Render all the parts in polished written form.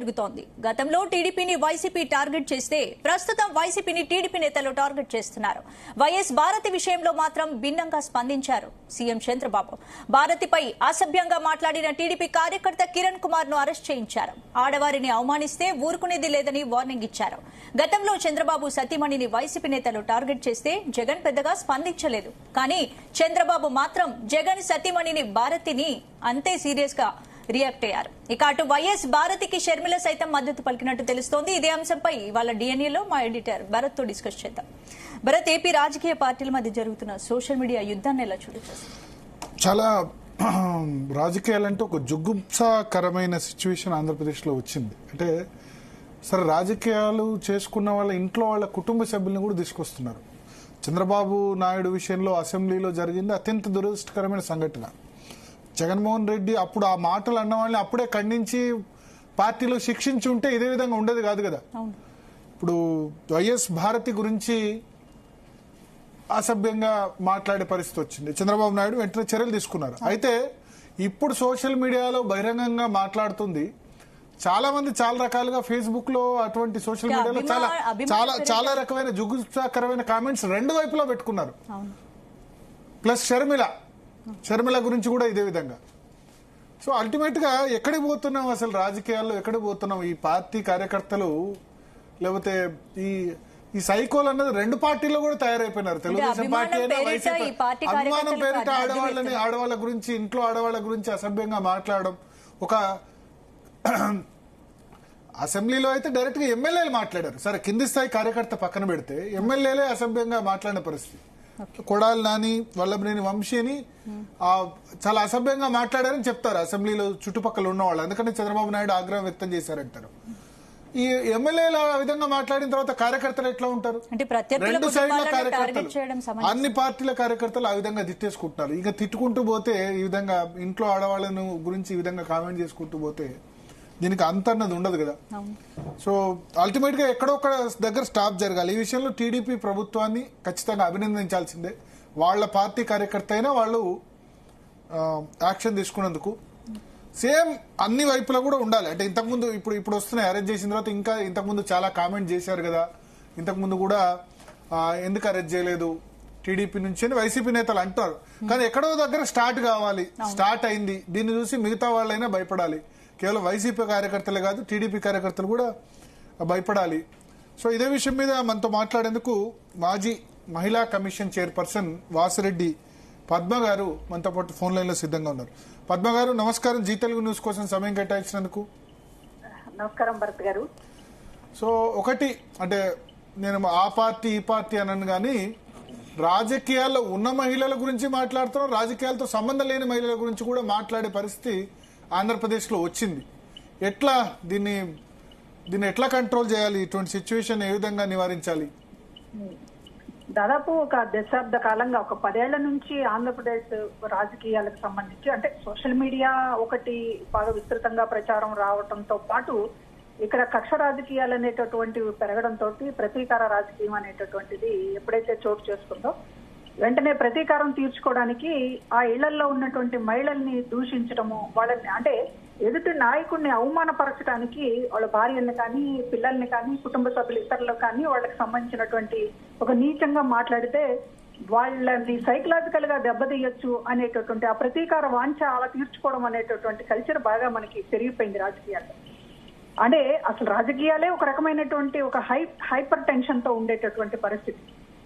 జరుగుతోంది. గతంలో టీడీపీని వైసీపీ టార్గెట్ చేస్తే ప్రస్తుతం వైసీపీని టీడీపీ నేతలు టార్గెట్ చేస్తున్నారు. వైఎస్ భారతి విషయంలో మాత్రం భిన్నంగా స్పందించారు సీఎం చంద్రబాబు. భారతిపై అసభ్యంగా మాట్లాడిన టీడీపీ కార్యకర్త కిరణ్ కుమార్ ను అరెస్ట్ చేయించారు. ఆడవారిని అవమానిస్తే ఊరుకునేది లేదని వార్నింగ్ ఇచ్చారు. గతంలో చంద్రబాబు సతీమణిని వైసీపీ నేతలు టార్గెట్ చేస్తే జగన్ పెద్దగా స్పందించలేదు. కానీ చంద్రబాబు మాత్రం జగన్ సతీమణిని భారతిని అంతే సీరియస్ గా రియాక్ట్ అయ్యారు. ఇక అటు వైఎస్ భారతికి షర్మిల సైతం మద్దతు పలికినట్టు తెలుస్తోంది. ఇదే అంశంపై ఇవాళ డిఎన్ఏలో మా ఎడిటర్ భరత్ తో డిస్కస్ చేద్దాం. భరత్, ఏపీ రాజకీయ పార్టీల మధ్య జరుగుతున్న సోషల్ మీడియా యుద్ధాన్ని ఎలా చూడొచ్చు? చాలా రాజకీయాలంటే ఒక జుగుప్సాకరమైన సిచ్యువేషన్ ఆంధ్రప్రదేశ్లో వచ్చింది. అంటే సరే, రాజకీయాలు చేసుకున్న వాళ్ళ ఇంట్లో వాళ్ళ కుటుంబ సభ్యులను కూడా తీసుకొస్తున్నారు. చంద్రబాబు నాయుడు విషయంలో అసెంబ్లీలో జరిగింది అత్యంత దురదృష్టకరమైన సంఘటన. జగన్మోహన్ రెడ్డి అప్పుడు ఆ మాటలు అన్న వాళ్ళని అప్పుడే ఖండించి పార్టీలో శిక్షించి ఉంటే ఇదే విధంగా ఉండేది కాదు కదా. ఇప్పుడు వైఎస్ భారతి గురించి అసభ్యంగా మాట్లాడే పరిస్థితి వచ్చింది. చంద్రబాబు నాయుడు వెంటనే చర్యలు తీసుకున్నారు. అయితే ఇప్పుడు సోషల్ మీడియాలో బహిరంగంగా మాట్లాడుతుంది. చాలా మంది చాలా రకాలుగా ఫేస్బుక్ లో అటువంటి సోషల్ మీడియాలో చాలా చాలా రకమైన జుగుప్సాకరమైన కామెంట్స్ రెండు వైపులా పెట్టుకున్నారు. ప్లస్ షర్మిల గురించి కూడా ఇదే విధంగా. సో అల్టిమేట్ గా ఎక్కడికి పోతున్నాం, అసలు రాజకీయాల్లో ఎక్కడికి పోతున్నాం? ఈ పార్టీ కార్యకర్తలు లేకపోతే ఈ సైకోలు అన్నది రెండు పార్టీల్లో కూడా తయారైపోయినారు. తెలుగుదేశం పార్టీ అయినా వైసీపీ. అభిమానం పేరిట ఆడవాళ్ళ గురించి, ఇంట్లో ఆడవాళ్ళ గురించి అసభ్యంగా మాట్లాడడం. ఒక అసెంబ్లీలో అయితే డైరెక్ట్ గా ఎమ్మెల్యేలు మాట్లాడారు. సరే, కింది స్థాయి కార్యకర్త పక్కన పెడితే ఎమ్మెల్యేలే అసభ్యంగా మాట్లాడిన పరిస్థితి. కొడాలి నాని, వల్లభనేని వంశీని చాలా అసభ్యంగా మాట్లాడారని చెప్తారు అసెంబ్లీలో చుట్టుపక్కల ఉన్న వాళ్ళు. అందుకని చంద్రబాబు నాయుడు ఆగ్రహం వ్యక్తం చేశారంటారు. ఈ ఎమ్మెల్యేలు ఆ విధంగా మాట్లాడిన తర్వాత కార్యకర్తలు ఎట్లా ఉంటారు? రెండు సైడ్ల కార్యకర్తలు, అన్ని పార్టీల కార్యకర్తలు ఆ విధంగా తిట్టేసుకుంటున్నారు. ఇక తిట్టుకుంటూ పోతే, ఈ విధంగా ఇంట్లో ఆడవాళ్ళను గురించి ఈ విధంగా కామెంట్ చేసుకుంటూ పోతే దీనికి అంత అన్నది ఉండదు కదా. సో అల్టిమేట్ గా ఎక్కడో ఒక దగ్గర స్టాప్ జరగాలి. ఈ విషయంలో టీడీపీ ప్రభుత్వాన్ని ఖచ్చితంగా అభినందించాల్సిందే. వాళ్ళ పార్టీ కార్యకర్త అయినా వాళ్ళు యాక్షన్ తీసుకున్నందుకు సేమ్ అన్ని వైపులా కూడా ఉండాలి. అంటే ఇంతకుముందు ఇప్పుడు వస్తున్నాయి, అరెస్ట్ చేసిన తర్వాత ఇంకా ఇంతకుముందు చాలా కామెంట్ చేశారు కదా. ఇంతకుముందు కూడా ఎందుకు అరెస్ట్ చేయలేదు టీడీపీ నుంచి అని వైసీపీ నేతలు అంటారు. కానీ ఎక్కడో దగ్గర స్టార్ట్ కావాలి. స్టార్ట్ అయింది. దీన్ని చూసి మిగతా వాళ్ళైనా భయపడాలి. కేవలం వైసీపీ కార్యకర్తలే కాదు, టీడీపీ కార్యకర్తలు కూడా భయపడాలి. సో ఇదే విషయం మీద మనతో మాట్లాడేందుకు మాజీ మహిళా కమిషన్ చైర్పర్సన్ వాసిరెడ్డి పద్మ గారు మనతో పాటు ఫోన్ లైన్ లో సిద్ధంగా ఉన్నారు. పద్మ గారు నమస్కారం. జీ తెలుగు న్యూస్ కోసం సమయం కేటాయించినందుకు నమస్కారం భరత్ గారు. సో ఒకటి, అంటే నేను ఆ పార్టీ ఈ పార్టీ అనను కానీ రాజకీయాల్లో ఉన్న మహిళల గురించి మాట్లాడుతున్నాం, రాజకీయాలతో సంబంధం లేని మహిళల గురించి కూడా మాట్లాడే పరిస్థితి ఆంధ్రప్రదేశ్ లో వచ్చింది. ఎట్లా దీన్ని ఎట్లా కంట్రోల్ చేయాలి? ఇటువంటి సిచ్యువేషన్ ఏ విధంగా నివారించాలి? దాదాపు ఒక దశాబ్ద కాలంగా, ఒక 10 ఏళ్ల నుంచి ఆంధ్రప్రదేశ్ రాజకీయాలకు సంబంధించి, అంటే సోషల్ మీడియా ఒకటి బాగా విస్తృతంగా ప్రచారం రావడంతో పాటు ఇక్కడ కక్ష రాజకీయాలు అనేటటువంటివి పెరగడంతో ప్రతీకార రాజకీయం అనేటటువంటిది ఎప్పుడైతే చోటు చేసుకుందో వెంటనే ప్రతీకారం తీర్చుకోవడానికి ఆ ఇళ్లలో ఉన్నటువంటి మహిళల్ని దూషించడము, వాళ్ళని అంటే ఎదుటి నాయకుడిని అవమానపరచడానికి వాళ్ళ భార్యల్ని కానీ, పిల్లల్ని కానీ, కుటుంబ సభ్యులు ఇతరులు కానీ వాళ్ళకి సంబంధించినటువంటి ఒక నీచంగా మాట్లాడితే వాళ్ళని సైకలాజికల్ గా దెబ్బతీయొచ్చు అనేటటువంటి ఆ ప్రతీకార వాంఛ అలా తీర్చుకోవడం అనేటటువంటి కల్చర్ బాగా మనకి పెరిగిపోయింది రాజకీయాల్లో. అంటే అసలు రాజకీయాలే ఒక రకమైనటువంటి ఒక హైపర్ టెన్షన్ తో ఉండేటటువంటి పరిస్థితి.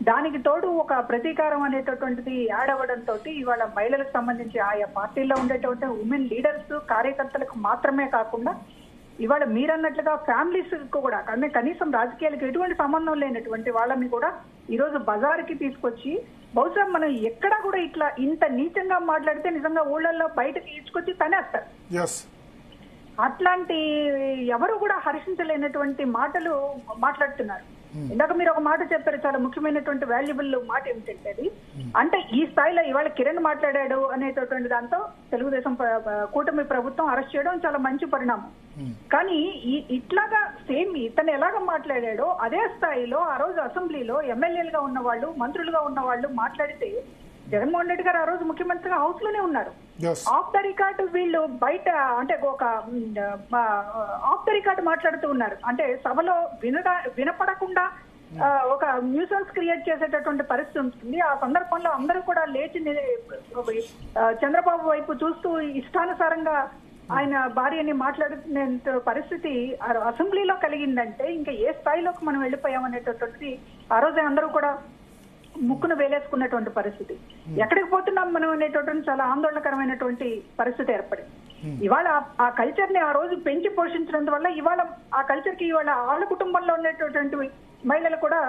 దానికి తోడు ఒక ప్రతీకారం అనేటటువంటిది యాడ్ అవ్వడంతో ఇవాళ మహిళలకు సంబంధించి ఆయా పార్టీల్లో ఉండేటువంటి ఉమెన్ లీడర్స్, కార్యకర్తలకు మాత్రమే కాకుండా ఇవాళ మీరన్నట్లుగా ఫ్యామిలీస్ కూడా, కనీసం రాజకీయాలకు ఎటువంటి సంబంధం లేనటువంటి వాళ్ళని కూడా ఈ రోజు బజార్కి తీసుకొచ్చి, బహుశా మనం ఎక్కడా కూడా ఇట్లా ఇంత నీచంగా మాట్లాడితే నిజంగా ఊళ్ళల్లో బయటకు ఈడ్చుకొచ్చి తనేస్తారు. అట్లాంటి ఎవరు కూడా హర్షించలేనటువంటి మాటలు మాట్లాడుతున్నారు. ఇందాక మీరు ఒక మాట చెప్పారు, చాలా ముఖ్యమైనటువంటి వాల్యుబుల్ మాట ఏమిటంటే అది, అంటే ఈ స్థాయిలో ఇవాళ కిరణ్ మాట్లాడాడు అనేటటువంటి దాంతో తెలుగుదేశం కూటమి ప్రభుత్వం అరెస్ట్ చేయడం చాలా మంచి పరిణామం. కానీ ఇట్లాగా సేమ్ ఇతను ఎలాగ మాట్లాడాడో అదే స్థాయిలో ఆ రోజు అసెంబ్లీలో ఎమ్మెల్యేలుగా ఉన్న వాళ్ళు, మంత్రులుగా ఉన్న వాళ్ళు మాట్లాడితే జగన్మోహన్ రెడ్డి గారు ఆ రోజు ముఖ్యమంత్రిగా హౌస్ లోనే ఉన్నారు. Yes. ఆఫ్ ద రికార్డ్ వీళ్ళు బయట అంటే ఒక ఆఫ్ ద రికార్డ్ మాట్లాడుతూ ఉన్నారు. అంటే సభలో వినపడకుండా ఒక న్యూసెన్స్ క్రియేట్ చేసేటటువంటి పరిస్థితి ఉంటుంది. ఆ సందర్భంలో అందరూ కూడా లేచి చంద్రబాబు వైపు చూస్తూ ఇష్టానుసారంగా ఆయన భార్యని మాట్లాడుతున్న పరిస్థితి అసెంబ్లీలో కలిగిందంటే ఇంకా ఏ స్థాయిలోకి మనం వెళ్ళిపోయామనేటటువంటిది ఆ రోజే అందరూ కూడా ముక్కును వేలేసుకున్నటువంటి పరిస్థితి. ఎక్కడికి పోతున్నాం మనం అనేటటువంటి చాలా ఆందోళనకరమైనటువంటి పరిస్థితి ఏర్పడింది. ఇవాళ ఆ కల్చర్ ని ఆ రోజు పెంచి పోషించినందువల్ల ఇవాళ ఆ కల్చర్ కి ఇవాళ వాళ్ళ కుటుంబంలో ఉన్నటువంటి మహిళలు కూడా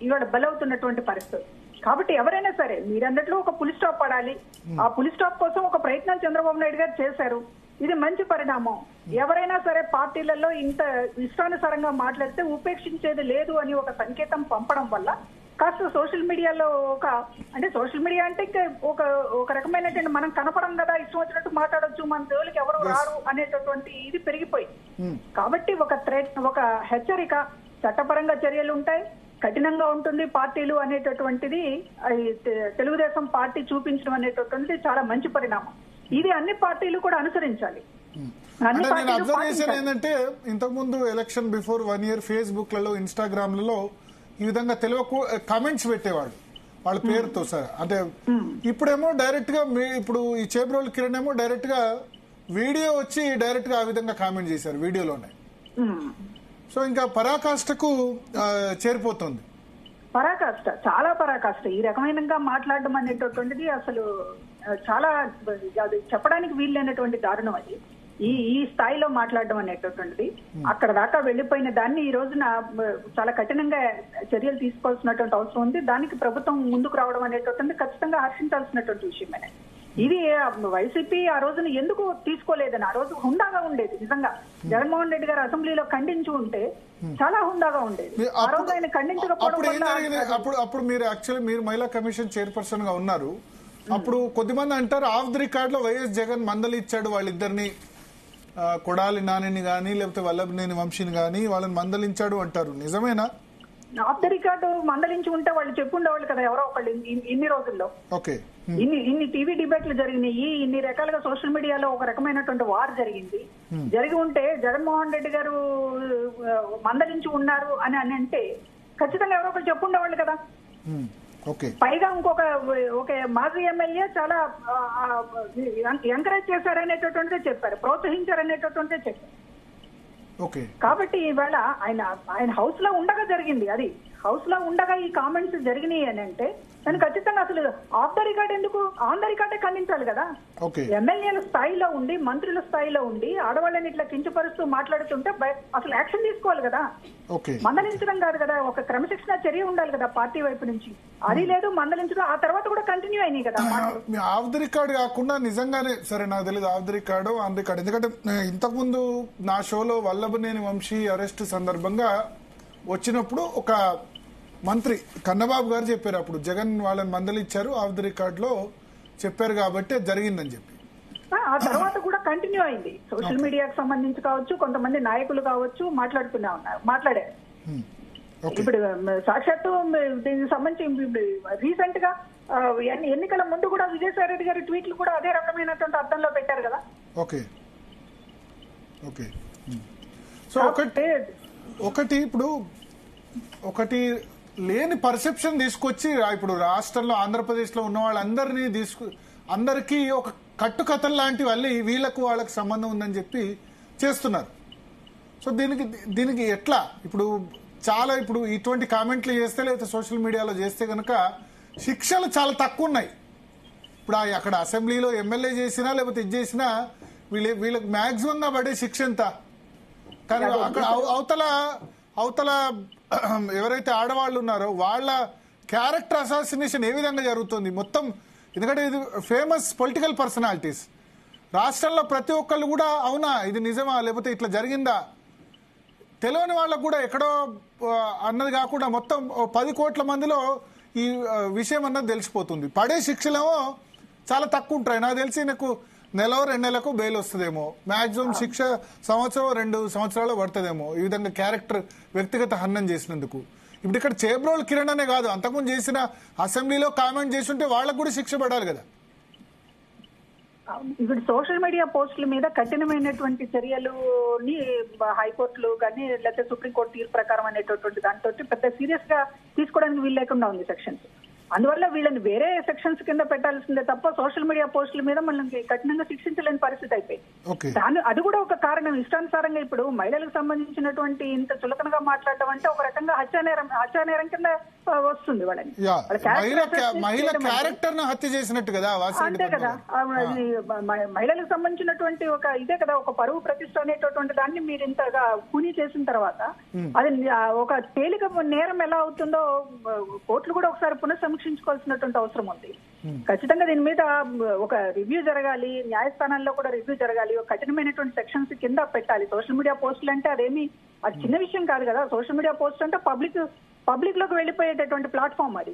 ఇవాళ బలవుతున్నటువంటి పరిస్థితి. కాబట్టి ఎవరైనా సరే మీరన్నట్లు ఒక పులి స్టాప్ పడాలి. ఆ పులి స్టాప్ కోసం ఒక ప్రయత్నం చంద్రబాబు నాయుడు గారు చేశారు. ఇది మంచి పరిణామం. ఎవరైనా సరే పార్టీలలో ఇంత ఇష్టానుసారంగా మాట్లాడితే ఉపేక్షించేది లేదు అని ఒక సంకేతం పంపడం వల్ల కాస్త సోషల్ మీడియాలో అంటే సోషల్ మీడియా అంటే ఇంకా ఒక రకమైనటువంటి మనం కనపడం కదా, ఇష్టం వచ్చినట్టు మాట్లాడొచ్చు, మన జోలికి ఎవరు రారు అనేటటువంటి ఇది పెరిగిపోయింది. కాబట్టి ఒక హెచ్చరిక, చట్టపరంగా చర్యలు ఉంటాయి, కఠినంగా ఉంటుంది పార్టీలు అనేటటువంటిది తెలుగుదేశం పార్టీ చూపించడం అనేటటువంటిది చాలా మంచి పరిణామం. ఇది అన్ని పార్టీలు కూడా అనుసరించాలి. నేను అబ్జర్వ్ చేసేది ఏంటంటే ఇంతకు ముందు ఎలక్షన్ బిఫోర్ 1 year ఫేస్బుక్ లలో, ఇన్స్టాగ్రామ్ లలో ఈ విధంగా తెలియకు కామెంట్స్ పెట్టేవాడు వాళ్ళ పేరుతో సార్. అంటే ఇప్పుడేమో డైరెక్ట్ గా ఇప్పుడు ఈ చేబ్రోలు కిరణ్ ఏమో డైరెక్ట్ గా వీడియో వచ్చి డైరెక్ట్ గా ఆ విధంగా కామెంట్ చేశారు వీడియోలోనే. సో ఇంకా పరాకాష్ఠకు చేరిపోతుంది. పరాకాష్ఠ, చాలా పరాకాష్ఠ. ఈ రకమైనగా మాట్లాడడం అనేటటువంటిది అసలు చాలా అది చెప్పడానికి వీల్లేనటువంటి దారుణం. అది ఈ స్థాయిలో మాట్లాడడం అనేటటువంటిది అక్కడ దాకా వెళ్లిపోయిన దాన్ని ఈ రోజున చాలా కఠినంగా చర్యలు తీసుకోవాల్సినటువంటి అవసరం ఉంది. దానికి ప్రభుత్వం ముందుకు రావడం అనేటటువంటి ఖచ్చితంగా హర్షించాల్సినటువంటి విషయమే. ఇది వైసీపీ ఆ రోజున ఎందుకు తీసుకోలేదని, ఆ రోజు హుందాగా ఉండేది. నిజంగా జగన్మోహన్ రెడ్డి గారు అసెంబ్లీలో ఖండించి ఉంటే చాలా హుందాగా ఉండేది. ఆ రోజు ఆయన ఖండించకపోవడం అప్పుడు మీరు యాక్చువల్లీ మీరు మహిళా కమిషన్ చైర్పర్సన్ గా ఉన్నారు. అప్పుడు కొద్దిమంది అంటారు ఆఫ్ ది రికార్డ్ లో వైఎస్ జగన్ మందలి ఇచ్చాడు వాళ్ళిద్దరిని, కొడాలి నానిని గాని లేకపోతే వల్లభనేని వంశీని గాని వాళ్ళని మందలించాడు అంటారు. నిజమేనా? ఆఫ్ ద రికార్డు మందలించి ఉంటే వాళ్ళు చెప్పుండేవాళ్ళు కదా ఎవరో ఒకళ్ళు. ఇన్ని రోజుల్లో ఇన్ని టీవీ డిబేట్లు జరిగినాయి, ఇన్ని రకాలుగా సోషల్ మీడియాలో ఒక రకమైనటువంటి వార్ జరిగింది. జరిగి ఉంటే జగన్మోహన్ రెడ్డి గారు మందలించి ఉన్నారు అని అంటే ఖచ్చితంగా ఎవరో ఒకళ్ళు చెప్పుండేవాళ్ళు కదా. పైగా ఒక మాజీ ఎమ్మెల్యే చాలా ఎంకరేజ్ చేశారనేటటువంటిదే చెప్పారు, ప్రోత్సహించారనేటటువంటిదే చెప్పారు. కాబట్టి ఈవేళ ఆయన హౌస్ లో ఉండగా జరిగింది. అది హౌస్ లో ఉండగా ఈ కామెంట్స్ జరిగినాయి అని అంటే దాన్ని ఖచ్చితంగా అసలు ఆఫ్ ద రికార్డ్ ఎందుకు, ఆన్ ద రికార్డే ఖండించాలి కదా. ఎమ్మెల్యేల స్థాయిలో ఉండి, మంత్రుల స్థాయిలో ఉండి ఆడవాళ్ళని ఇట్లా కించపరుస్తూ మాట్లాడుతుంటే అసలు యాక్షన్ తీసుకోవాలి కదా. మందలించడం కాదు కదా, ఒక క్రమశిక్షణ చర్య ఉండాలి కదా పార్టీ వైపు నుంచి. అది లేదు, మందలించడం ఆ తర్వాత కూడా కంటిన్యూ అయినాయి కదా. ఆఫ్ ది రికార్డ్ కాకుండా నిజంగానే సరే నాకు తెలియదు of the record on record. ఎందుకంటే ఇంతకు ముందు నా షోలో వల్లభనేని వంశీ అరెస్ట్ సందర్భంగా వచ్చినప్పుడు ఒక మంత్రి కన్నబాబు గారు చెప్పారు, అప్పుడు జగన్ వాళ్ళని మందలిచ్చారు ఆఫ్ ది రికార్డ్ లో చెప్పారు కాబట్టి జరిగిందని చెప్పి. ఆ తర్వాత కూడా కంటిన్యూ అయింది. సోషల్ మీడియాకి సంబంధించి కావచ్చు, కొంతమంది నాయకులు కావచ్చు మాట్లాడారు. ఇప్పుడు సాక్షాత్తు దీనికి సంబంధించి రీసెంట్ గా ఎన్నికల ముందు కూడా విజయసాయి రెడ్డి గారి ట్వీట్లు కూడా అదే రకమైనటువంటి అర్థంలో పెట్టారు కదా. సో ఒకటి ఇప్పుడు లేని పర్సెప్షన్ తీసుకొచ్చి ఇప్పుడు రాష్ట్రంలో ఆంధ్రప్రదేశ్ లో ఉన్న వాళ్ళందరినీ అందరికీ ఒక కట్టుకథలు లాంటి వీళ్ళకు వాళ్ళకి సంబంధం ఉందని చెప్పి చేస్తున్నారు. సో దీనికి ఎట్లా ఇప్పుడు చాలా ఇప్పుడు ఇటువంటి కామెంట్లు చేస్తే లేకపోతే సోషల్ మీడియాలో చేస్తే కనుక శిక్షలు చాలా తక్కువ ఉన్నాయి. ఇప్పుడు అక్కడ అసెంబ్లీలో ఎమ్మెల్యే చేసినా లేకపోతే ఇది చేసినా వీళ్ళకి మాక్సిమం గా పడే శిక్ష ఎంత. కానీ అక్కడ అవతల ఎవరైతే ఆడవాళ్ళు ఉన్నారో వాళ్ళ క్యారెక్టర్ అసాసినేషన్ ఏ విధంగా జరుగుతుంది మొత్తం. ఎందుకంటే ఇది ఫేమస్ పొలిటికల్ పర్సనాలిటీస్ రాష్ట్రంలో ప్రతి ఒక్కళ్ళు కూడా అవునా ఇది నిజమా లేకపోతే ఇట్లా జరిగిందా తెలియని వాళ్ళకు కూడా ఎక్కడో అన్నది కాకుండా మొత్తం 10 కోట్ల మందిలో ఈ విషయం అన్నది తెలిసిపోతుంది. పడే శిక్షలేమో చాలా తక్కువ ఉంటాయి. నాకు తెలిసి నాకు నెల 2 నెలలకు బెయిల్ వస్తుందేమో, మాక్సిమం శిక్ష 1-2 సంవత్సరాలు పడుతుందేమో ఈ విధంగా క్యారెక్టర్ వ్యక్తిగత హననం చేసినందుకు. ఇప్పుడు ఇక్కడ చేబ్రోల్ కిరణ్ అనే కాదు, అంతకుముందు చేసిన అసెంబ్లీలో కామెంట్ చేసి ఉంటే వాళ్ళకు కూడా శిక్ష పడాలి కదా. ఇప్పుడు సోషల్ మీడియా పోస్టుల మీద కఠినమైనటువంటి చర్యలుని హైకోర్టులు కానీ లేకపోతే సుప్రీంకోర్టు తీర్పు ప్రకారం అనేటటువంటి దాంతో పెద్ద సీరియస్ గా తీసుకోవడానికి వీలు లేకుండా ఉంది సెక్షన్స్. అందువల్ల వీళ్ళని వేరే సెక్షన్స్ కింద పెట్టాల్సిందే తప్ప సోషల్ మీడియా పోస్టుల మీద మనకి కఠినంగా శిక్షించలేని పరిస్థితి అయిపోయింది. అది కూడా ఒక కారణం. ఇష్టానుసారంగా ఇప్పుడు మహిళలకు సంబంధించినటువంటి ఇంత చులకనగా మాట్లాడడం అంటే ఒక రకంగా హత్యానేరం కింద వస్తుంది వాళ్ళని. మహిళ క్యారెక్టర్ ను హత్య చేసినట్టు కదా. అంతే కదా, మహిళలకు సంబంధించినటువంటి ఒక ఇదే కదా, ఒక పరువు ప్రతిష్ట అనేటటువంటి దాన్ని మీరు ఇంతగా కూనీ చేసిన తర్వాత అది ఒక తేలిక నేరం ఎలా అవుతుందో కోర్టులు కూడా ఒకసారి పునఃసమీక్షించుకోవాల్సినటువంటి అవసరం ఉంది. ఖచ్చితంగా దీని మీద ఒక రివ్యూ జరగాలి, న్యాయస్థానాల్లో కూడా రివ్యూ జరగాలి, ఒక కఠినమైనటువంటి సెక్షన్స్ కింద పెట్టాలి. సోషల్ మీడియా పోస్టులు అంటే అది చిన్న విషయం కాదు కదా. సోషల్ మీడియా పోస్ట్ అంటే పబ్లిక్ లోకి వెళ్ళిపోయేటటువంటి ప్లాట్ఫామ్ అది.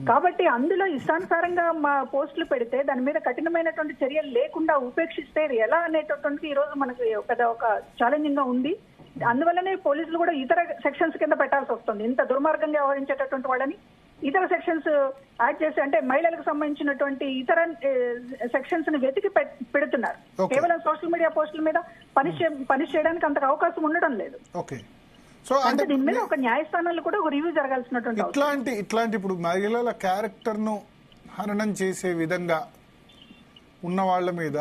కాబట్టి అందులో ఇష్టానుసారంగా మా పోస్టులు పెడితే దాని మీద కఠినమైనటువంటి చర్యలు లేకుండా ఉపేక్షిస్తే ఎలా అనేటటువంటి ఈ రోజు మనకి ఒక ఛాలెంజింగ్ గా ఉంది. అందువల్లనే పోలీసులు కూడా ఇతర సెక్షన్స్ కింద పెట్టాల్సి వస్తుంది. ఇంత దుర్మార్గంగా వ్యవహరించేటటువంటి వాళ్ళని ఇతర సెక్షన్స్ యాడ్ చేసి, అంటే మహిళలకు సంబంధించినటువంటి ఇతర సెక్షన్స్ ని వెతికి పెడుతున్నారు. కేవలం సోషల్ మీడియా పోస్టుల మీద పనిష్ చేయడానికి అంత అవకాశం ఉండడం లేదు. సో అంటే దీని మీద ఒక న్యాయస్థానాల్లో కూడా ఒక రివ్యూ జరగాల్సినటువంటి ఇట్లాంటి ఇప్పుడు మహిళల క్యారెక్టర్ ను హననం చేసే విధంగా ఉన్న వాళ్ళ మీద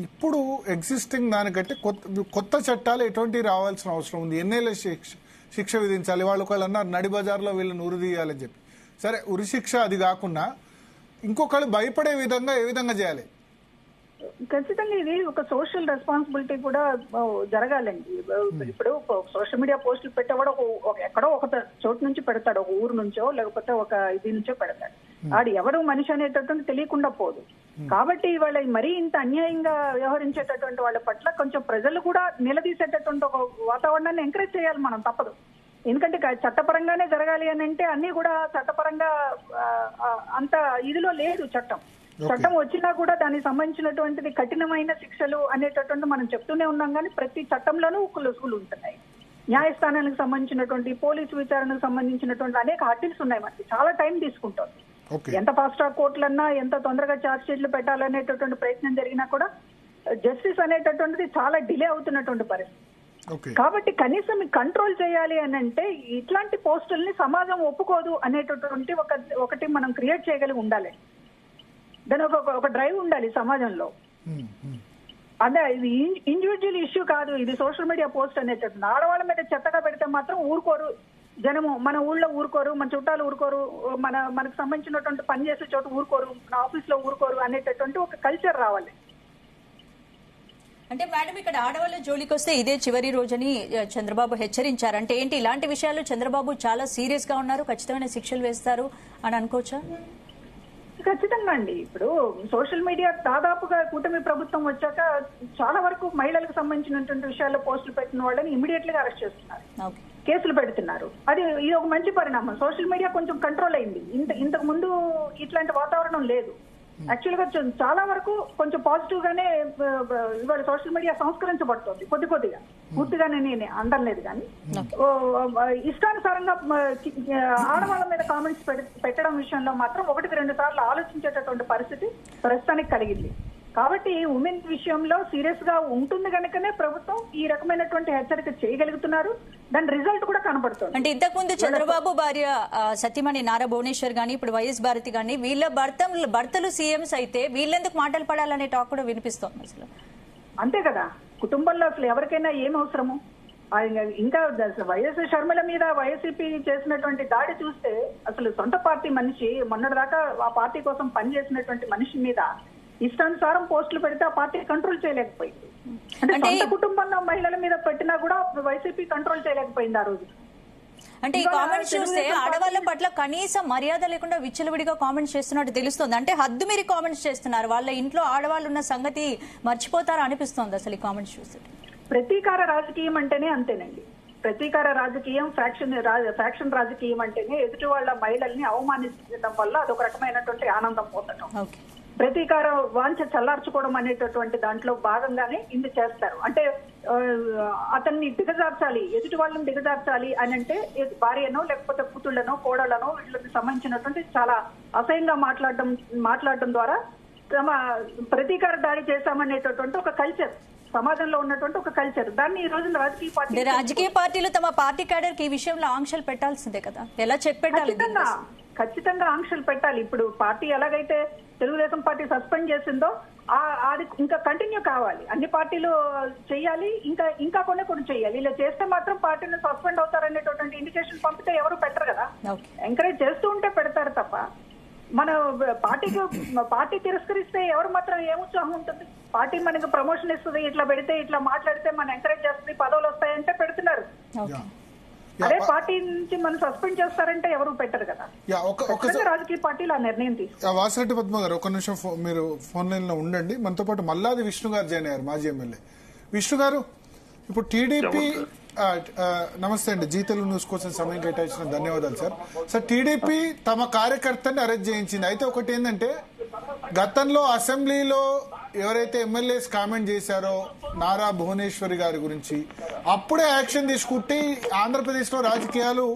ఇప్పుడు ఎగ్జిస్టింగ్ దానికంటే కొత్త చట్టాలు ఎటువంటి రావాల్సిన అవసరం ఉంది. ఎన్నేళ్ళ శిక్ష విధించాలి? వాళ్ళు ఒకళ్ళు అన్నారు నడి బజార్లో వీళ్ళని ఉరి తీయాలని చెప్పి. సరే, ఉరి శిక్ష అది కాకుండా ఇంకొకళ్ళు భయపడే విధంగా ఏ విధంగా చేయాలి? ఖచ్చితంగా ఇది ఒక సోషల్ రెస్పాన్సిబిలిటీ కూడా జరగాలండి. ఇప్పుడు సోషల్ మీడియా పోస్టులు పెట్టేవాడు ఎక్కడో ఒక చోటు నుంచి పెడతాడు, ఒక ఊరు నుంచో లేకపోతే ఒక ఇది నుంచో పెడతాడు. ఆడు ఎవరు మనిషి అనేటటువంటి తెలియకుండా పోదు. కాబట్టి వాళ్ళ మరీ ఇంత అన్యాయంగా వ్యవహరించేటటువంటి వాళ్ళ పట్ల కొంచెం ప్రజలు కూడా నిలదీసేటటువంటి ఒక వాతావరణాన్ని ఎంకరేజ్ చేయాలి మనం, తప్పదు. ఎందుకంటే చట్టపరంగానే జరగాలి అని అంటే అన్ని కూడా చట్టపరంగా అంత ఇదిలో లేదు చట్టం. చట్టం వచ్చినా కూడా దానికి సంబంధించినటువంటిది కఠినమైన శిక్షలు అనేటటువంటి మనం చెప్తూనే ఉన్నాం. కానీ ప్రతి చట్టంలోనూ లొసుగులు ఉంటున్నాయి. న్యాయస్థానానికి సంబంధించినటువంటి పోలీసు విచారణకు సంబంధించినటువంటి అనేక హర్డిల్స్ ఉన్నాయి. మనకి చాలా టైం తీసుకుంటుంది. ఎంత ఫాస్ట్ ట్రాక్ కోర్టులన్నా ఎంత తొందరగా ఛార్జ్ షీట్లు పెట్టాలనేటటువంటి ప్రయత్నం జరిగినా కూడా జస్టిస్ అనేటటువంటిది చాలా డిలే అవుతున్నటువంటి పరిస్థితి. కాబట్టి కనీసం కంట్రోల్ చేయాలి అని అంటే ఇట్లాంటి పోస్టుల్ని సమాజం ఒప్పుకోదు అనేటటువంటి ఒకటి మనం క్రియేట్ చేయగలిగి ఉండాలి. దాని ఒక డ్రైవ్ ఉండాలి సమాజంలో. అదే ఇది ఇండివిజువల్ ఇష్యూ కాదు, ఇది సోషల్ మీడియా పోస్ట్ అనేటటువంటి. ఆడవాళ్ళ మీద చెత్తగా పెడితే మాత్రం ఊరుకోరు జనము, మన ఊళ్ళో ఊరుకోరు, మన చుట్టాలు ఊరుకోరు, మనకు సంబంధించినటువంటి పని చేసే చోట ఊరుకోరు, మన ఆఫీస్ లో ఊరుకోరు అనేటటువంటి ఒక కల్చర్ రావాలి. అంటే మేడం ఇక్కడ ఆడవాళ్ళ జోలికి వస్తే ఇదే చివరి రోజని చంద్రబాబు హెచ్చరించారు. అంటే ఏంటి ఇలాంటి విషయాలు చంద్రబాబు చాలా సీరియస్ గా ఉన్నారు, ఖచ్చితమైన శిక్షలు వేస్తారు అని అనుకోవచ్చా? ఖచ్చితంగా అండి. ఇప్పుడు సోషల్ మీడియా దాదాపుగా కూటమి ప్రభుత్వం వచ్చాక చాలా వరకు మహిళలకు సంబంధించినటువంటి విషయాల్లో పోస్టులు పెట్టిన వాళ్ళని ఇమీడియట్ గా అరెస్ట్ చేస్తున్నారు, కేసులు పెడుతున్నారు. ఇది ఒక మంచి పరిణామం. సోషల్ మీడియా కొంచెం కంట్రోల్ అయింది. ఇంతకు ముందు ఇట్లాంటి వాతావరణం లేదు. యాక్చువల్ గా చాలా వరకు కొంచెం పాజిటివ్ గానే ఇవాళ సోషల్ మీడియా సంస్కరించబడుతుంది కొద్దిగా, పూర్తిగానే నేను అనలేదు. కానీ ఇష్టానుసారంగా ఆడవాళ్ళ మీద కామెంట్స్ పెట్టడం విషయంలో మాత్రం 1-2 సార్లు ఆలోచించేటటువంటి పరిస్థితి ప్రస్తుతానికి కలిగింది. కాబట్టి ఉమెన్ విషయంలో సీరియస్ గా ఉంటుంది కనుకనే ప్రభుత్వం ఈ రకమైనటువంటి హెచ్చరిక చేయగలుగుతున్నారు. దాని రిజల్ట్ కూడా కనబడుతుంది. అంటే ఇంతకుముందు చంద్రబాబు భార్య సతీమణి నారా భువనేశ్వర్ గానీ ఇప్పుడు వైఎస్ భారతి గానీ వీళ్ళ భర్తలు సీఎంస్ అయితే వీళ్ళెందుకు మాటలు పడాలనే టాక్ కూడా వినిపిస్తోంది. అసలు అంతే కదా, కుటుంబంలో అసలు ఎవరికైనా ఏం అవసరము? ఇంకా వైఎస్ షర్మిల మీద వైఎస్సీపీ చేసినటువంటి దాడి చూస్తే అసలు సొంత పార్టీ మనిషి మొన్నటిదాకా ఆ పార్టీ కోసం పనిచేసినటువంటి మనిషి మీద ఇష్టానుసారం పోస్టులు పెడితే ఆ పార్టీ కంట్రోల్ చేయలేకపోయింది. అంటే సొంత కుటుంబంలో మహిళల మీద పెట్టినా కూడా వైసీపీ కంట్రోల్ చేయలేకపోయింది ఆ రోజు. అంటే ఈ కామెంట్స్ చూస్తే ఆడవాళ్ళ పట్ల కనీస మర్యాద లేకుండా విచ్చలవిడిగా కామెంట్స్ చేస్తున్నట్టు తెలుస్తోంది. అంటే హద్దు మీరి కామెంట్స్ చేస్తున్నారు. వాళ్ళ ఇంట్లో ఆడవాళ్ళు ఉన్న సంగతి మర్చిపోతారా అనిపిస్తోంది అసలు ఈ కామెంట్స్ చూస్తే. ప్రతీకార రాజకీయం అంటేనే అంతేనండి. ప్రతీకార రాజకీయం, ఫ్యాక్షన్ రాజకీయం అంటేనే ఎదుటి వాళ్ళ మహిళల్ని అవమానించడం వల్ల అదొక రకమైనటువంటి ఆనందం పొందడం. ప్రతీకార వాంఛ చల్లార్చుకోవడం అనేటటువంటి దాంట్లో భాగంగానే ఇది చేస్తారు. అంటే అతన్ని దిగజార్చాలి, ఎదుటి వాళ్ళని దిగజార్చాలి అని అంటే భార్యనో లేకపోతే కూతుళ్లనో కోడళ్లనో వీళ్ళకి సంబంధించినటువంటి చాలా అసహ్యంగా మాట్లాడడం ద్వారా తమ ప్రతీకార దాడి చేశామనేటటువంటి ఒక కల్చర్ సమాజంలో ఉన్నటువంటి ఒక కల్చర్. దాన్ని ఈ రోజున రాజకీయ పార్టీలు తమ పార్టీ క్యాడర్ కి ఈ విషయంలో ఆంక్షలు పెట్టాల్సిందే కదా, ఎలా చెప్పెట్టాలి? ఖచ్చితంగా ఆంక్షలు పెట్టాలి. ఇప్పుడు పార్టీ ఎలాగైతే తెలుగుదేశం పార్టీ సస్పెండ్ చేసిందో అది ఇంకా కంటిన్యూ కావాలి, అన్ని పార్టీలు చెయ్యాలి, ఇంకా కొన్ని చెయ్యాలి. ఇలా చేస్తే మాత్రం పార్టీని సస్పెండ్ అవుతారనేటువంటి ఇండికేషన్ పంపితే ఎవరు పెట్టరు కదా. ఎంకరేజ్ చేస్తూ ఉంటే పెడతారు తప్ప మన పార్టీ తిరస్కరిస్తే ఎవరు మాత్రం ఏం ఉత్సాహం ఉంటుంది? పార్టీ మనకు ప్రమోషన్ ఇస్తుంది, ఇట్లా పెడితే ఇట్లా మాట్లాడితే మనం ఎంకరేజ్ చేస్తుంది, పదవులు వస్తాయంటే పెడుతున్నారు. అదే పార్టీ నుంచి మనం సస్పెండ్ చేస్తారంటే ఎవరు పెట్టరు కదా. రాజకీయ పార్టీలు ఆ నిర్ణయం తీసుకుంటారు. వాసిరెడ్డి పద్మ గారు ఒక నిమిషం మీరు ఫోన్ లైన్ లో ఉండండి. మనతో పాటు మల్లాది విష్ణు గారు జాయిన్ అయ్యారు, మాజీ ఎమ్మెల్యే. విష్ణు గారు, ఇప్పుడు టీడీపీ నమస్తే అండి, జీ తెలుగు న్యూస్ కోసం సమయం కేటాయించిన ధన్యవాదాలు సార్. సార్, టీడీపీ తమ కార్యకర్తని అరెస్ట్ చేయించింది. అయితే ఒకటి ఏంటంటే, గతంలో అసెంబ్లీలో ఎవరైతే ఎమ్మెల్యేస్ కామెంట్ చేశారో నారా భువనేశ్వరి గారి గురించి, అప్పుడే యాక్షన్ తీసుకుంటే ఆంధ్రప్రదేశ్ లో రాజకీయాలు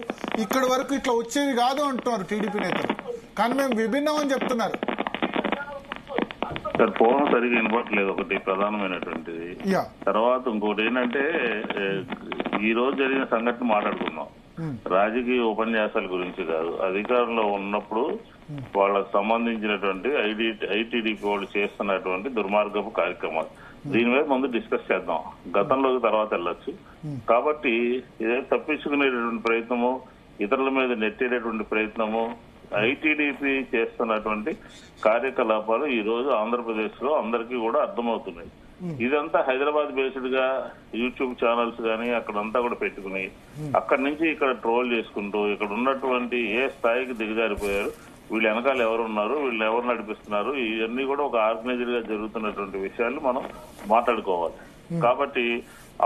ఇక్కడి వరకు ఇట్లా వచ్చేవి కాదు అంటున్నారు టీడీపీ నేతలు. కానీ మేము విభిన్నం అని చెప్తున్నారు. సార్, ఫోన్ సరిగా వినపట్లేదు, ఒకటి ప్రధానమైనటువంటిది. తర్వాత ఇంకోటి ఏంటంటే, ఈ రోజు జరిగిన సంఘటన మాట్లాడుకున్నాం. రాజకీయ ఉపన్యాసాల గురించి కాదు, అధికారంలో ఉన్నప్పుడు వాళ్ళకు సంబంధించినటువంటి ఐటీడీపీ వాళ్ళు చేస్తున్నటువంటి దుర్మార్గపు కార్యక్రమాలు, దీని మీద ముందు డిస్కస్ చేద్దాం, గతంలోకి తర్వాత వెళ్ళొచ్చు. కాబట్టి ఇదే తప్పించుకునేటటువంటి ప్రయత్నము, ఇతరుల మీద నెట్టేటటువంటి ప్రయత్నము, ఐటీడీపీ చేస్తున్నటువంటి కార్యకలాపాలు ఈ రోజు ఆంధ్రప్రదేశ్ లో అందరికీ కూడా అర్థమవుతున్నాయి. ఇదంతా హైదరాబాద్ బేస్డ్ గా యూట్యూబ్ ఛానల్స్ గానీ అక్కడంతా కూడా పెట్టుకుని అక్కడి నుంచి ఇక్కడ ట్రోల్ చేసుకుంటూ ఇక్కడ ఉన్నటువంటి ఏ స్థాయికి దిగజారిపోయారు, వీళ్ళు వెనకాల ఎవరు ఉన్నారు, వీళ్ళు ఎవరు నడిపిస్తున్నారు, ఇవన్నీ కూడా ఒక ఆర్గనైజర్ గా జరుగుతున్నటువంటి విషయాలు మనం మాట్లాడుకోవాలి. కాబట్టి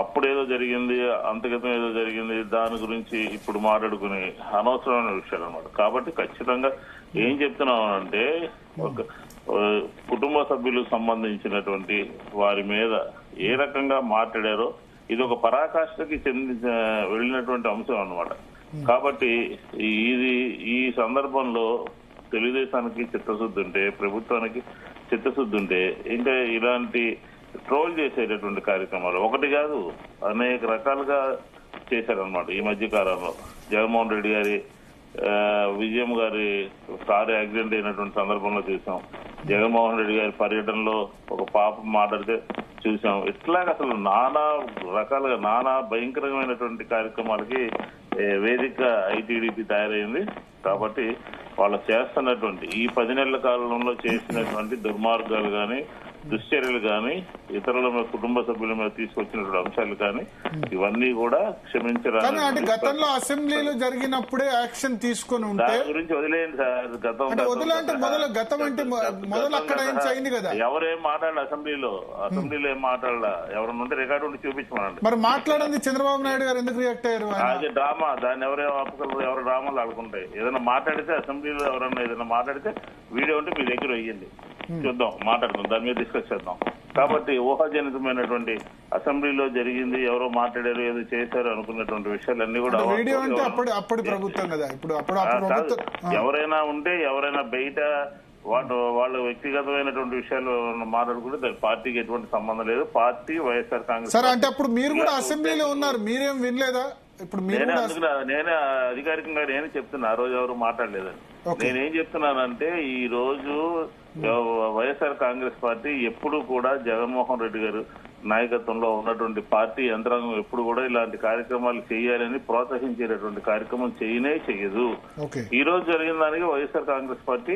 అప్పుడేదో జరిగింది, అంతగతం ఏదో జరిగింది, దాని గురించి ఇప్పుడు మాట్లాడుకుని అనవసరమైన విషయాలు అన్నమాట. కాబట్టి ఖచ్చితంగా ఏం చెప్తున్నామంటే, ఒక కుటుంబ సభ్యులకు సంబంధించినటువంటి వారి మీద ఏ రకంగా మాట్లాడారో ఇది ఒక పరాకాష్ఠకి వెళ్ళినటువంటి అంశం అన్నమాట. కాబట్టి ఈ సందర్భంలో తెలుగుదేశానికి చిత్తశుద్ధి ఉంటే, ప్రభుత్వానికి చిత్తశుద్ధి ఉంటే ఇంకా ఇలాంటి ట్రోల్ చేసేటటువంటి కార్యక్రమాలు ఒకటి కాదు అనేక రకాలుగా చేశారనమాట. ఈ మధ్య కాలంలో జగన్మోహన్ రెడ్డి గారి విజయం గారి కారు యాక్సిడెంట్ అయినటువంటి సందర్భంలో చూసాం. జగన్మోహన్ రెడ్డి గారి పర్యటనలో ఒక పాప మాట్లాడితే చూసాం. ఇట్లాగ అసలు నానా రకాలుగా నానా భయంకరమైనటువంటి కార్యక్రమాలకి వేదిక ఐటీడీపీ తయారైంది. కాబట్టి వాళ్ళు చేస్తున్నటువంటి ఈ 10 నెలల కాలంలో చేసినటువంటి దుర్మార్గాలు గాని, దుశ్చర్యలు గాని, ఇతరుల మీద కుటుంబ సభ్యుల మీద తీసుకొచ్చినటువంటి అంశాలు కానీ ఇవన్నీ కూడా క్షమించరాని. అంటే గతంలో అసెంబ్లీలో జరిగినప్పుడే యాక్షన్ తీసుకొని ఉంటే దాని గురించి వదిలేయండి సార్. గతం అంటే మొదలు అక్కడ అయింది కదా. ఎవరేం మాట్లాడాలి అసెంబ్లీలో ఏం మాట్లాడాల, ఎవరన్నా ఉంటే రికార్డు ఉంటే చూపించమనండి. మరి మాట్లాడింది చంద్రబాబు నాయుడు గారు ఎందుకు రియాక్ట్ అయ్యారు? అది డ్రామా, దాన్ని ఎవరేం ఆపగలరు, ఎవరు డ్రామాలు ఆడుకుంటాయి. ఏదైనా మాట్లాడితే అసెంబ్లీలో ఎవరన్నా ఏదైనా మాట్లాడితే వీడియో ఉంటే మీ దగ్గర వెయ్యండి, చూద్దాం, మాట్లాడదాం, దాని మీద డిస్కస్ చేద్దాం. కాబట్టి ఊహాజనితమైనటువంటి అసెంబ్లీలో జరిగింది, ఎవరో మాట్లాడారు, ఏదో చేశారు అనుకున్నటువంటి విషయాలన్నీ కూడా ప్రభుత్వం కదా. ఇప్పుడు ఎవరైనా ఉంటే ఎవరైనా బయట వాళ్ళ వ్యక్తిగతమైనటువంటి విషయాలు మాట్లాడుకుంటే దాని పార్టీకి ఎటువంటి సంబంధం లేదు. పార్టీ వైఎస్ఆర్ కాంగ్రెస్. సరే, అంటే అప్పుడు మీరు కూడా అసెంబ్లీలో ఉన్నారు, మీరేం వినలేదా? ఇప్పుడు నేనే అధికారికంగా నేను చెప్తున్నా, ఆ రోజు ఎవరు మాట్లాడలేదని. నేనేం చెప్తున్నానంటే, ఈ రోజు వైఎస్ఆర్ కాంగ్రెస్ పార్టీ ఎప్పుడు కూడా జగన్మోహన్ రెడ్డి గారు నాయకత్వంలో ఉన్నటువంటి పార్టీ యంత్రాంగం ఎప్పుడు కూడా ఇలాంటి కార్యక్రమాలు చేయాలని ప్రోత్సహించేటటువంటి కార్యక్రమం చేయదు. ఈ రోజు జరిగిన దానికి వైఎస్ఆర్ కాంగ్రెస్ పార్టీ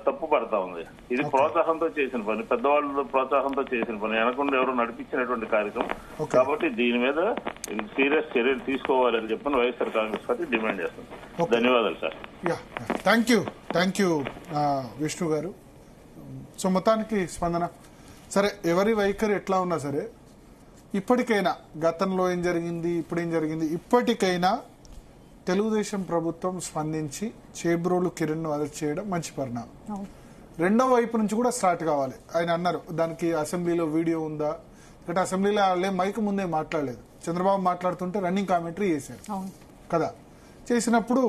తప్పు పడతా ఉంది. ఇది ప్రోత్సాహంతో చేసిన పని, పెద్దవాళ్ళ ప్రోత్సాహంతో చేసిన పని, వెనకుండా ఎవరు నడిపించినటువంటి కార్యక్రమం. కాబట్టి దీని మీద సీరియస్ చర్యలు తీసుకోవాలని చెప్పని వైఎస్ఆర్ కాంగ్రెస్ పార్టీ డిమాండ్ చేస్తుంది. ధన్యవాదాలు సార్. థ్యాంక్ యూ విష్ణు గారు. సో మొత్తానికి స్పందన సరే, ఎవరి వైఖరి ఎట్లా ఉన్నా సరే ఇప్పటికైనా గతంలో ఏం జరిగింది, ఇప్పుడేం జరిగింది, ఇప్పటికైనా తెలుగుదేశం ప్రభుత్వం స్పందించి చేబ్రోలు కిరణ్ ను అరెస్ట్ చేయడం మంచి పరిణామం. రెండో వైపు నుంచి కూడా స్టార్ట్ కావాలి. ఆయన అన్నారు దానికి అసెంబ్లీలో వీడియో ఉందా, అంటే అసెంబ్లీలో వాళ్ళే మైక్ ముందే మాట్లాడలేదు. చంద్రబాబు మాట్లాడుతుంటే రన్నింగ్ కామెంటరీ చేశారు కదా. చేసినప్పుడు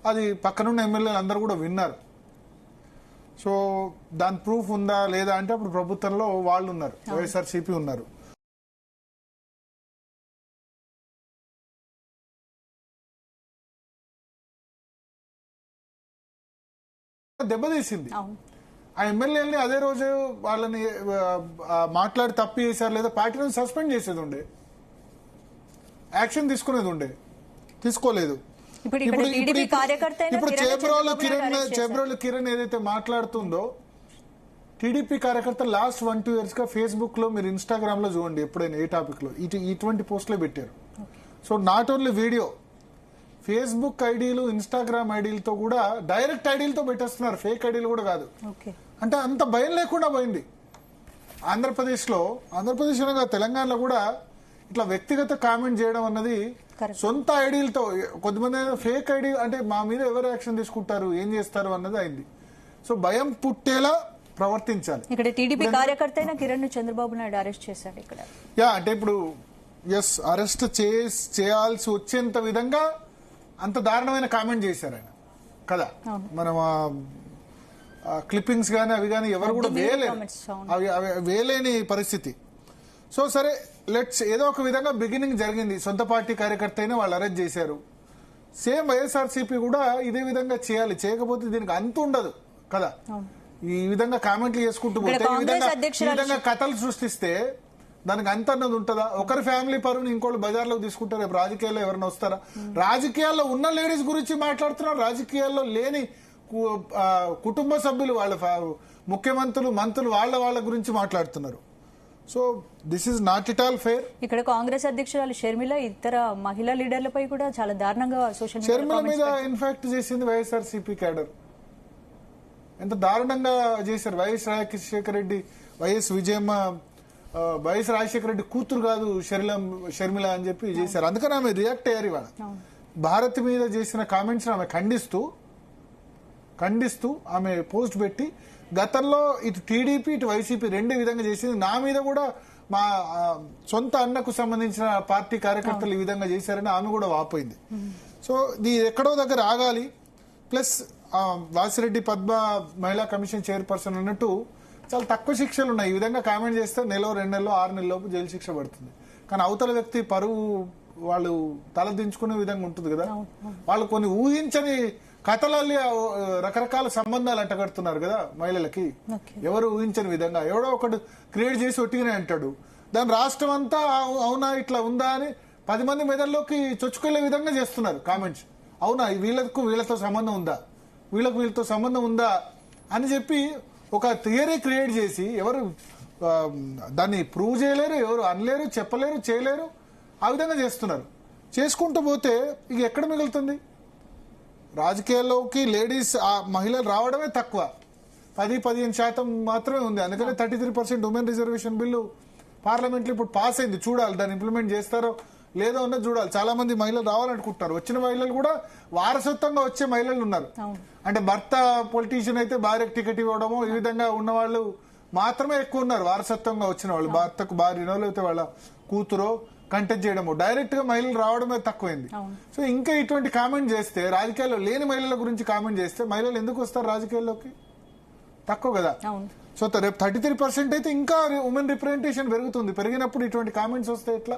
అది పక్కనున్న ఎమ్మెల్యేలు అందరూ కూడా విన్నారు. సో దాని ప్రూఫ్ ఉందా లేదా అంటే అప్పుడు ప్రభుత్వంలో వాళ్ళు ఉన్నారు, వైఎస్ఆర్సీపీ ఉన్నారు. దెబ్బతీసింది ఆ ఎమ్మెల్యేలని. అదే రోజు వాళ్ళని మాట్లాడి తప్పు చేశారు లేదా పార్టీ నుంచి సస్పెండ్ చేసేది ఉండే, యాక్షన్ తీసుకునేది ఉండే, తీసుకోలేదు. ఇప్పుడు చేబ్రోలు కిరణ్ ఏదైతే మాట్లాడుతుందో, టీడీపీ కార్యకర్త లాస్ట్ 1-2 years గా ఫేస్బుక్ లో మీరు ఇన్స్టాగ్రామ్ లో చూడండి ఎప్పుడైనా ఏ టాపిక్ లో ఇటువంటి పోస్టులే పెట్టారు. So not only video, Facebook ఐడీలు ఇన్స్టాగ్రామ్ ఐడీలతో కూడా డైరెక్ట్ ఐడీలతో పెట్టేస్తున్నారు, ఫేక్ ఐడీలు కూడా కాదు. అంటే అంత భయం లేకుండా పోయింది ఆంధ్రప్రదేశ్ అనగా తెలంగాణలో కూడా ఇట్లా వ్యక్తిగత కామెంట్ చేయడం అన్నది సొంత ఐడీలతో. కొంతమంది ఫేక్ ఐడీ అంటే మా మీద ఎవరు యాక్షన్ తీసుకుంటారు, ఏం చేస్తారు అన్నది అయింది. సో భయం పుట్టేలా ప్రవర్తించాలి. ఇక్కడ టీడీపీ కార్యకర్త అయిన కిరణ్ చంద్రబాబు నాయుడు అరెస్ట్ చేశారు ఇక్కడ. అంటే ఇప్పుడు అరెస్ట్ చేయాల్సి వచ్చేంత విధంగా అంత దారుణమైన కామెంట్ చేశారు ఆయన కదా. మనం క్లిప్పింగ్స్ గానీ అవి గానీ ఎవరు కూడా వేలేని పరిస్థితి. సో సరే లెట్స్ ఏదో ఒక విధంగా బిగినింగ్ జరిగింది. సొంత పార్టీ కార్యకర్త అయినా వాళ్ళు అరెస్ట్ చేశారు. సేమ్ వైఎస్ఆర్సీపీ కూడా ఇదే విధంగా చేయాలి, చేయకపోతే దీనికి అంత ఉండదు కదా. ఈ విధంగా కామెంట్లు చేసుకుంటూ పోతే, ఈ విధంగా కథలు సృష్టిస్తే దానికి అంత అన్నది ఉంటుందా? ఒకరి ఫ్యామిలీ పరువుని ఇంకోళ్ళు బజార్లోకి తీసుకుంటారు. రేపు రాజకీయాల్లో ఎవరైనా వస్తారా? రాజకీయాల్లో ఉన్న లేడీస్ గురించి మాట్లాడుతున్నారు, రాజకీయాల్లో లేని కుటుంబ సభ్యులు వాళ్ళ ముఖ్యమంత్రులు మంత్రులు వాళ్ళ గురించి మాట్లాడుతున్నారు. So this is not it all fair. ఇక్కడ కాంగ్రెస్ అధ్యక్షురాలు షర్మిల ఇతర మహిళా లీడర్లపై కూడా చాలా దారుణంగా సోషల్ మీడియా షర్మిల మీద ఇన్ఫాక్ట్ చేసింది వైఎస్ఆర్సీపీ క్యాడర్. ఎంత దారుణంగా చేశారు. YS Rajasekhara Reddy, YS Vijayamma, YS Rajasekhara Reddy కూతురు కాదు షర్మిల అని చెప్పి చేశారు. అందుకని ఆమె రియాక్ట్ అయ్యారు. ఇవాళ భారత్ మీద చేసిన కామెంట్స్ ఆమె ఖండిస్తూ ఆమె పోస్ట్ పెట్టి, గతంలో ఇటు టీడీపీ ఇటు వైసీపీ రెండే విధంగా చేసింది, నా మీద కూడా మా సొంత అన్నకు సంబంధించిన పార్టీ కార్యకర్తలు ఈ విధంగా చేశారని ఆమె కూడా వాపోయింది. సో ఇది ఎక్కడో దగ్గర ఆగాలి. ప్లస్ వాసిరెడ్డి పద్మ మహిళా కమిషన్ చైర్పర్సన్ అన్నట్టు చాలా తక్కువ శిక్షలు ఉన్నాయి. ఈ విధంగా కామెంట్ చేస్తే 1 నెల 2 నెలలు 6 నెలల లోపు జైలు శిక్ష పడుతుంది. కానీ అవతల వ్యక్తి పరువు వాళ్ళు తలదించుకునే విధంగా ఉంటుంది కదా. వాళ్ళు కొన్ని ఊహించని కథలల్లి రకరకాల సంబంధాలు అంటగడుతున్నారు కదా మహిళలకి. ఎవరు ఊహించని విధంగా ఎవడో ఒకడు క్రియేట్ చేసి ఒట్టిగానే అంటాడు. దాని రాష్ట్రం అంతా అవునా ఇట్లా ఉందా అని 10 మంది మెదడులోకి చొచ్చుకెళ్లే విధంగా చేస్తున్నారు కామెంట్స్. అవునా వీళ్ళతో సంబంధం ఉందా, వీళ్ళతో సంబంధం ఉందా అని చెప్పి ఒక థియరీ క్రియేట్ చేసి ఎవరు దాన్ని ప్రూవ్ చేయలేరు, ఎవరు అనలేరు, చెప్పలేరు, చేయలేరు. ఆ విధంగా చేస్తున్నారు. చేసుకుంటూ పోతే ఇక ఎక్కడ మిగులుతుంది? రాజకీయాల్లోకి లేడీస్ మహిళలు రావడమే తక్కువ, 10-15% మాత్రమే ఉంది. అందుకనే 33% ఉమెన్ రిజర్వేషన్ బిల్లు పార్లమెంట్లో ఇప్పుడు పాస్ అయింది. చూడాలి దాన్ని ఇంప్లిమెంట్ చేస్తారో లేదో అన్నది చూడాలి. చాలా మంది మహిళలు రావాలనుకుంటున్నారు. వచ్చిన మహిళలు కూడా వారసత్వంగా వచ్చే మహిళలు ఉన్నారు. అంటే భర్త పొలిటీషియన్ అయితే భార్యకు టికెట్ ఇవ్వడమో ఈ విధంగా ఉన్న వాళ్ళు మాత్రమే ఎక్కువ ఉన్నారు. వారసత్వంగా వచ్చిన వాళ్ళు భర్తకు భార్యనో లేకపోతే వాళ్ళ కూతురో కంటెస్ట్ చేయడము, డైరెక్ట్ గా మహిళలు రావడమే తక్కువైంది. సో ఇంకా ఇటువంటి కామెంట్ చేస్తే, రాజకీయాల్లో లేని మహిళల గురించి కామెంట్ చేస్తే మహిళలు ఎందుకు వస్తారు రాజకీయాల్లోకి? తక్కువ కదా. సో రేపు 33% అయితే ఇంకా ఉమెన్ రిప్రజెంటేషన్ పెరుగుతుంది. పెరిగినప్పుడు ఇటువంటి కామెంట్స్ వస్తే ఎట్లా?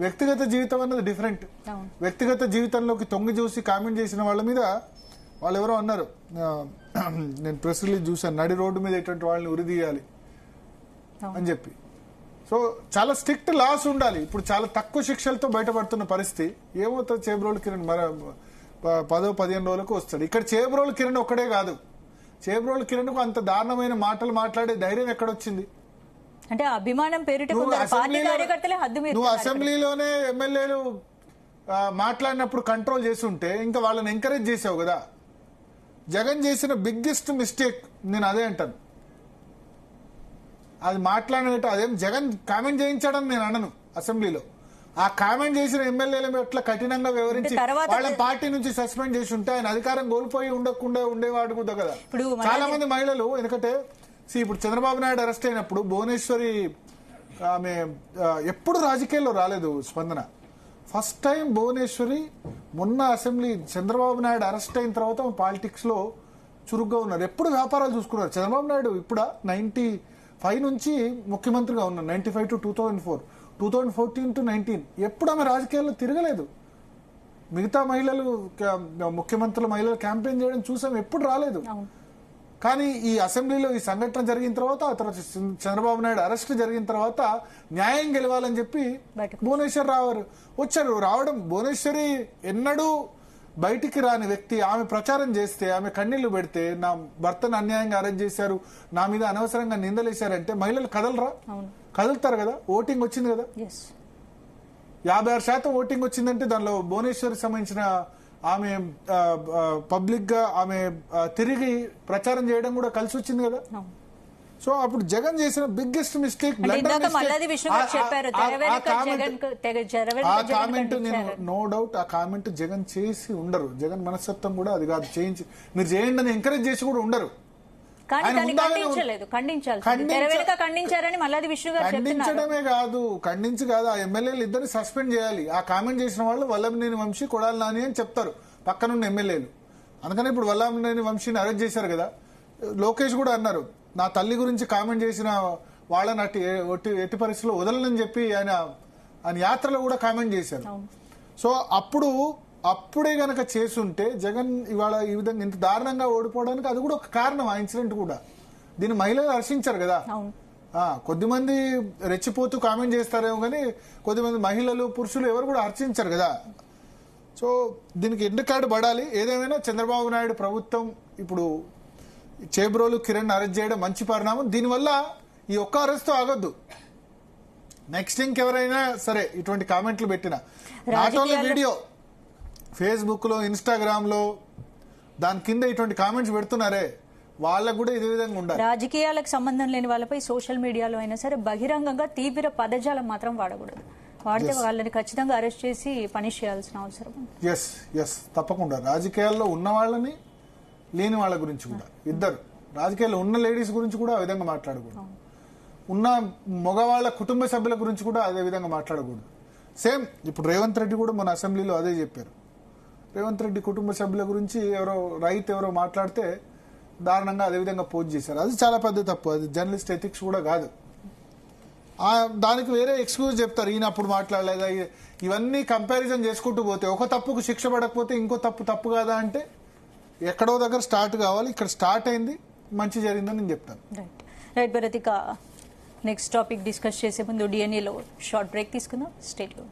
వ్యక్తిగత జీవితం అన్నది డిఫరెంట్. వ్యక్తిగత జీవితంలోకి తొంగి చూసి కామెంట్ చేసిన వాళ్ళ మీద వాళ్ళు ఎవరో అన్నారు, నేను ప్రెస్ రిలీజ్ చూశాను, నడి రోడ్డు మీద ఇటువంటి వాళ్ళని ఉరిదీయాలి అని చెప్పి. సో చాలా స్ట్రిక్ట్ లాస్ ఉండాలి. ఇప్పుడు చాలా తక్కువ శిక్షలతో బయటపడుతున్న పరిస్థితి. ఏమవుతుంది? చేబ్రోలు కిరణ్ 10-15 రోజులకు వస్తాడు. ఇక్కడ చేబ్రోలు కిరణ్ ఒక్కడే కాదు, చేబ్రోలు కిరణ్ కు అంత దారుణమైన మాటలు మాట్లాడే ధైర్యం ఎక్కడొచ్చింది? అంటే అభిమానం పేరిట నువ్వు అసెంబ్లీలోనే ఎమ్మెల్యేలు మాట్లాడినప్పుడు కంట్రోల్ చేసి ఉంటే ఇంకా వాళ్ళని ఎంకరేజ్ చేసావు కదా. జగన్ చేసిన బిగ్గెస్ట్ మిస్టేక్ నేను అదే అంటాను. అది మాట్లాడినట్టు అదేం జగన్ కామెంట్ చేయించాడని నేను అనను. అసెంబ్లీలో ఆ కామెంట్ చేసిన ఎమ్మెల్యేల ఎట్లా కఠినంగా వివరించి అంటే తర్వాత వాళ్ళ పార్టీ నుంచి సస్పెండ్ చేసి ఉంటే ఆయన అధికారం కోల్పోయి ఉండకుండా ఉండేవాడు కూడా కదా. ఇప్పుడు చాలా మంది మహిళలు ఎందుకంటే ఇప్పుడు చంద్రబాబు నాయుడు అరెస్ట్ అయినప్పుడు భువనేశ్వరి ఆమె ఎప్పుడు రాజకీయాల్లో రాలేదు స్పందన. ఫస్ట్ టైం భువనేశ్వరి మొన్న అసెంబ్లీ చంద్రబాబు నాయుడు అరెస్ట్ అయిన తర్వాత పాలిటిక్స్ లో చురుగ్గా ఉన్నారు. ఎప్పుడు వ్యాపారాలు చూసుకున్నారు. చంద్రబాబు నాయుడు ఇప్పుడు 95 నుంచి ముఖ్యమంత్రిగా ఉన్నారు. 95 to 2004, 2014 to 19 ఎప్పుడు ఆమె రాజకీయాల్లో తిరగలేదు. మిగతా మహిళలు ముఖ్యమంత్రుల మహిళలు క్యాంపెయిన్ చేయడం చూసాం, ఎప్పుడు రాలేదు. కానీ ఈ అసెంబ్లీలో ఈ సంఘటన జరిగిన తర్వాత ఆ తర్వాత చంద్రబాబు నాయుడు అరెస్ట్ జరిగిన తర్వాత న్యాయం గెలవాలని చెప్పి భువనేశ్వర్ వచ్చారు. రావడం భువనేశ్వరి ఎన్నడూ బయటికి రాని వ్యక్తి. ఆమె ప్రచారం చేస్తే, ఆమె కన్నీళ్లు పెడితే, నా భర్తను అన్యాయంగా అరెస్ట్ చేశారు, నా మీద అనవసరంగా నిందలేశారంటే మహిళలు కదలరా? కదులుతారు కదా. ఓటింగ్ వచ్చింది కదా, 56% ఓటింగ్ వచ్చిందంటే దానిలో భువనేశ్వరికి సంబంధించిన ఆమె పబ్లిక్ గా ఆమె తిరిగి ప్రచారం చేయడం కూడా కలిసి వచ్చింది కదా. సో అప్పుడు జగన్ చేసిన బిగ్గెస్ట్ మిస్టేక్ ఆ కామెంట్ నేను నో డౌట్ ఆ కామెంట్ జగన్ చేసి ఉండరు. జగన్ మనస్తత్వం కూడా అది కాదు. చేయించి మీరు చేయండి అని ఎంకరేజ్ చేసి కూడా ఉండరు. ఖండించడమే కాదు, ఖండించి కాదు, ఆ ఎమ్మెల్యేలు ఇద్దరిని సస్పెండ్ చేయాలి. ఆ కామెంట్ చేసిన వాళ్ళు వల్లభనేని వంశీ, కొడాలి నాని అని చెప్తారు పక్కనున్న ఎమ్మెల్యేలు. అందుకని ఇప్పుడు వల్లభనేని వంశీని అరెస్ట్ చేశారు కదా. లోకేష్ కూడా అన్నారు, నా తల్లి గురించి కామెంట్ చేసిన వాళ్ళని ఎట్టి పరిస్థితుల్లో వదలనని చెప్పి ఆయన యాత్రలో కూడా కామెంట్ చేశారు. సో అప్పుడే గనక చేసుంటే జగన్ ఇవాళ ఈ విధంగా ఇంత దారుణంగా ఓడిపోవడానికి అది కూడా ఒక కారణం. ఆ ఇన్సిడెంట్ కూడా దీన్ని మహిళలు హర్షించారు కదా. కొద్దిమంది రెచ్చిపోతూ కామెంట్ చేస్తారేమో కానీ కొద్దిమంది మహిళలు పురుషులు ఎవరు కూడా హర్షించారు కదా. సో దీనికి ఎండ్ కార్డు పడాలి. ఏదేమైనా చంద్రబాబు నాయుడు ప్రభుత్వం ఇప్పుడు చేబ్రోలు కిరణ్ అరెస్ట్ చేయడం మంచి పరిణామం. దీనివల్ల ఈ ఒక్క అరెస్ట్ ఆగొద్దు. నెక్స్ట్ ఇంకెవరైనా సరే ఇటువంటి కామెంట్లు పెట్టినా, నాట్ ఓన్లీ వీడియో, ఫేస్బుక్ లో, ఇన్స్టాగ్రామ్ లో దాని కింద ఇటువంటి కామెంట్స్ పెడుతున్నారే వాళ్ళకు కూడా ఇదే విధంగా ఉండాలి. రాజకీయాలకు సంబంధం లేని వాళ్ళపై సోషల్ మీడియాలో అయినా సరే బహిరంగంగా తీవ్ర పదజాలం మాత్రం వాడకూడదు. వాడితే వాళ్ళని ఖచ్చితంగా అరెస్ట్ చేసి పనిష్ చేయాల్సిన అవసరం. ఎస్ తప్పకుండా. రాజకీయాల్లో ఉన్న వాళ్ళని, లేని వాళ్ళ గురించి కూడా, ఇద్దరు రాజకీయాల్లో ఉన్న లేడీస్ గురించి కూడా ఆ విధంగా మాట్లాడకూడదు. ఉన్న మగవాళ్ళ కుటుంబ సభ్యుల గురించి కూడా అదే విధంగా మాట్లాడకూడదు. సేమ్ ఇప్పుడు రేవంత్ రెడ్డి కూడా మన అసెంబ్లీలో అదే చెప్పారు. రేవంత్ రెడ్డి కుటుంబ సభ్యుల గురించి ఎవరో మాట్లాడితే దారుణంగా అదే విధంగా పోస్ట్ చేశారు. అది చాలా పెద్ద తప్పు. అది జర్నలిస్ట్ ఎథిక్స్ కూడా కాదు. దానికి వేరే ఎక్స్క్యూజ్ చెప్తారు, ఈయన అప్పుడు మాట్లాడలేదా. ఇవన్నీ కంపారిజన్ చేసుకుంటూ పోతే ఒక తప్పుకు శిక్ష పడకపోతే ఇంకో తప్పు కాదా అంటే ఎక్కడో దగ్గర స్టార్ట్ కావాలి. ఇక్కడ స్టార్ట్ అయింది, మంచి జరిగిందని నేను చెప్తాను. రైట్ భరత్, ఇక నెక్స్ట్ టాపిక్ డిస్కస్ చేసే ముందు DNA లో షార్ట్ బ్రేక్ తీసుకుందాం. స్టేట్ లో